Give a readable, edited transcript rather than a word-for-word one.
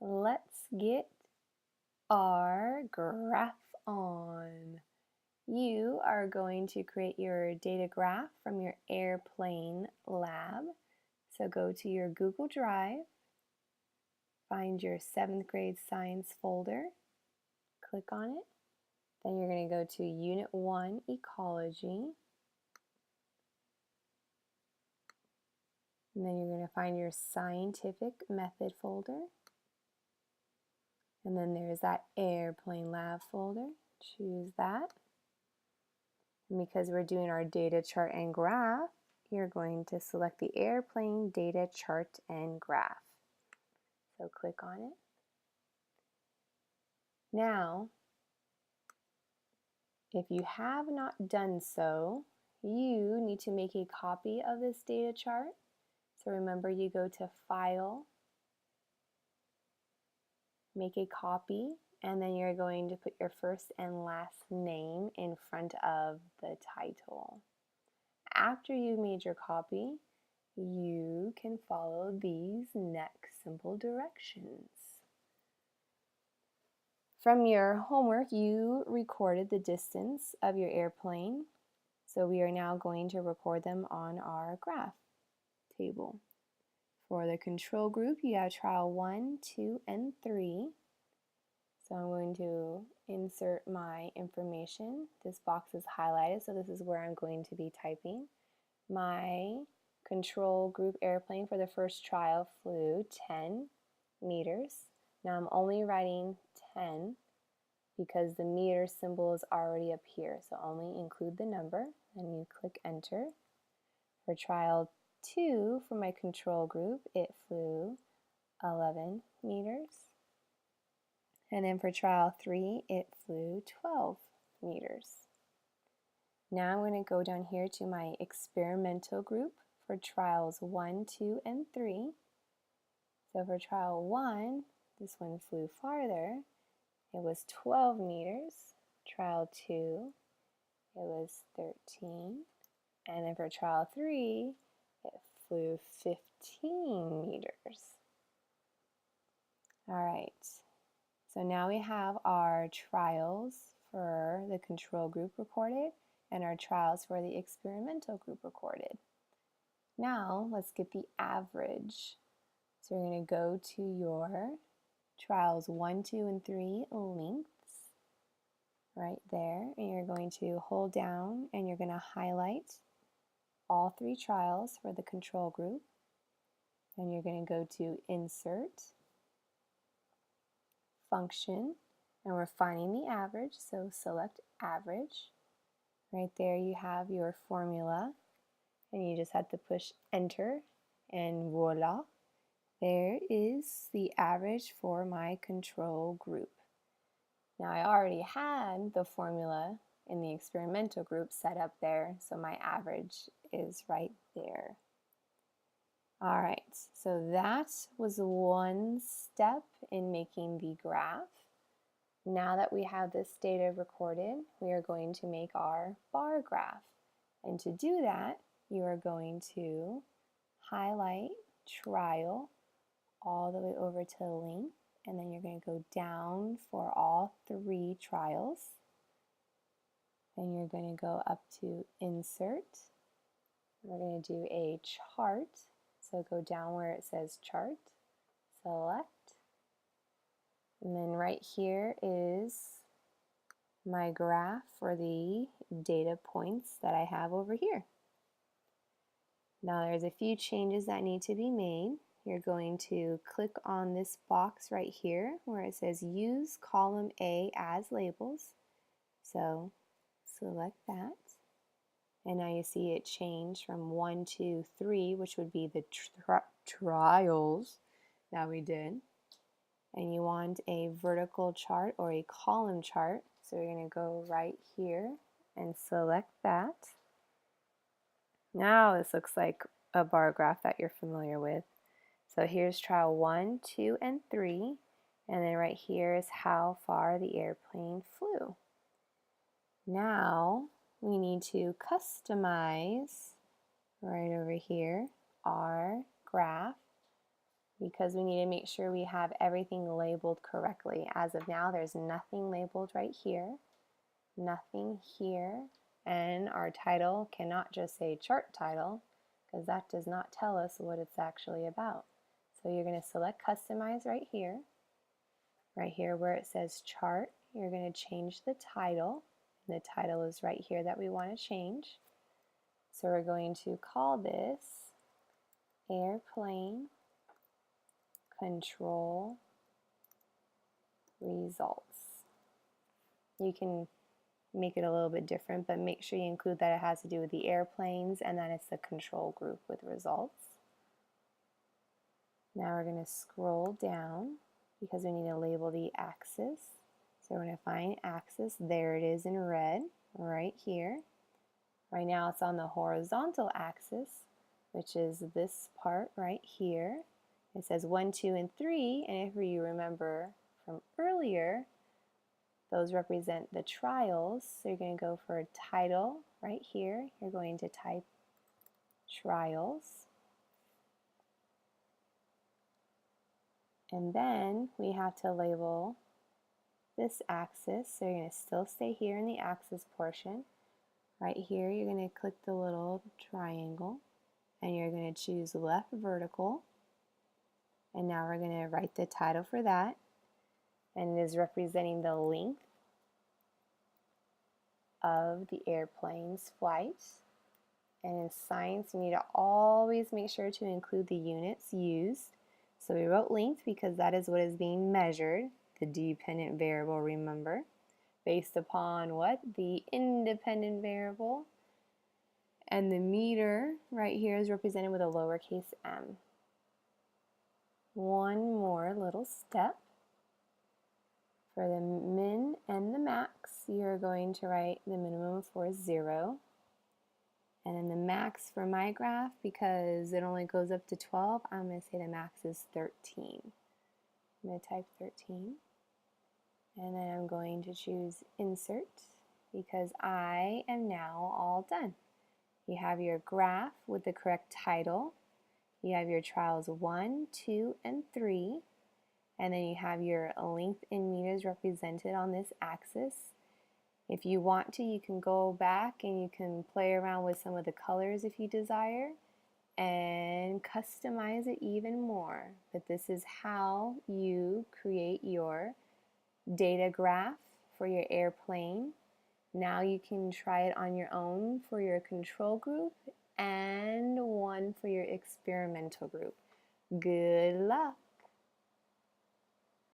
let's get our graph on. You are going to create your data graph from your airplane lab. So go to your Google Drive, find your 7th grade science folder, click on it. Then you're going to go to Unit 1, Ecology. And then you're going to find your scientific method folder. And then there's that airplane lab folder. Choose that. And because we're doing our data chart and graph, you're going to select the airplane data chart and graph. So click on it. Now, if you have not done so, you need to make a copy of this data chart. So remember, you go to File, make a copy, and then you're going to put your first and last name in front of the title. After you made your copy, you can follow these next simple directions. From your homework, you recorded the distance of your airplane, so we are now going to record them on our graph table. For the control group, you have trial 1, 2, and 3. So I'm going to insert my information. This box is highlighted, so this is where I'm going to be typing. My control group airplane for the first trial flew 10 meters. Now I'm only writing 10 because the meter symbol is already up here, so only include the number, and you click enter. For trial 2, for my control group, it flew 11 meters. And then for trial 3, it flew 12 meters. Now I'm going to go down here to my experimental group for trials 1, 2, and 3. So for trial 1, this one flew farther. It was 12 meters. Trial 2, it was 13. And then for trial 3, it flew 15 meters. All right, so now we have our trials for the control group recorded and our trials for the experimental group recorded. Now let's get the average. So you're going to go to your trials 1, 2, and 3 links right there, and you're going to hold down and you're going to highlight all 3 trials for the control group. Then you're going to go to Insert, Function, and we're finding the average, so select Average. Right there you have your formula, and you just have to push Enter, and voila, there is the average for my control group. Now I already had the formula in the experimental group set up there, so my average is right there. All right, so that was one step in making the graph. Now that we have this data recorded, we are going to make our bar graph. And to do that, you are going to highlight trial all the way over to link, and then you're going to go down for all 3 trials. Then you're going to go up to Insert. We're going to do a chart. So go down where it says Chart, select, and then right here is my graph for the data points that I have over here. Now there's a few changes that need to be made. You're going to click on this box right here where it says Use column A as labels. So select that. And now you see it change from 1, 2, 3, which would be the trials that we did. And you want a vertical chart or a column chart. So you're going to go right here and select that. Now this looks like a bar graph that you're familiar with. So here's trial 1, 2, and 3. And then right here is how far the airplane flew. Now we need to customize right over here our graph because we need to make sure we have everything labeled correctly. As of now, there's nothing labeled right here, nothing here, and our title cannot just say chart title because that does not tell us what it's actually about. So you're going to select customize right here where it says chart. You're going to change the title, and the title is right here that we want to change. So we're going to call this airplane control results. You can make it a little bit different, but make sure you include that it has to do with the airplanes and that it's the control group with results. Now we're going to scroll down because we need to label the axis. So we're going to find axis. There it is in red right here. Right now it's on the horizontal axis, which is this part right here. It says 1, 2, and 3, and if you remember from earlier, those represent the trials. So you're going to go for a title right here. You're going to type trials. And then we have to label this axis. So you're going to still stay here in the axis portion. Right here, you're going to click the little triangle, and you're going to choose left vertical. And now we're going to write the title for that, and it is representing the length of the airplane's flight. And in science, you need to always make sure to include the units used. So we wrote length because that is what is being measured, the dependent variable, remember, based upon what? The independent variable. And the meter right here is represented with a lowercase m. One more little step. For the min and the max, you're going to write the minimum for 0. And then the max for my graph, because it only goes up to 12, I'm going to say the max is 13. I'm going to type 13. And then I'm going to choose insert because I am now all done. You have your graph with the correct title. You have your trials 1, 2, and 3. And then you have your length in meters represented on this axis. If you want to, you can go back and you can play around with some of the colors if you desire and customize it even more. But this is how you create your data graph for your airplane. Now you can try it on your own for your control group and one for your experimental group. Good luck!